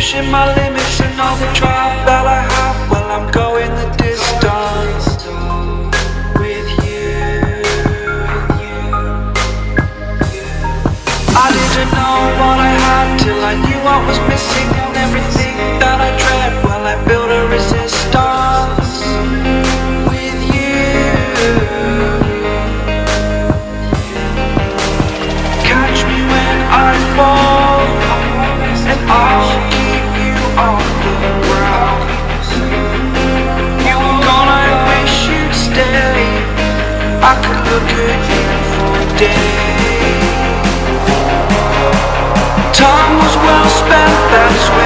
pushing my limits and all the drive that I have. Well, I'm going the distance with you. I didn't know what I had till I knew what was missing, and everything that I dread, well, I built a resistance with you. Catch me when I fall, and I'll keep you on the ground. You were gone, I wish you'd stay. I could look at you for days. Time was well spent, that's when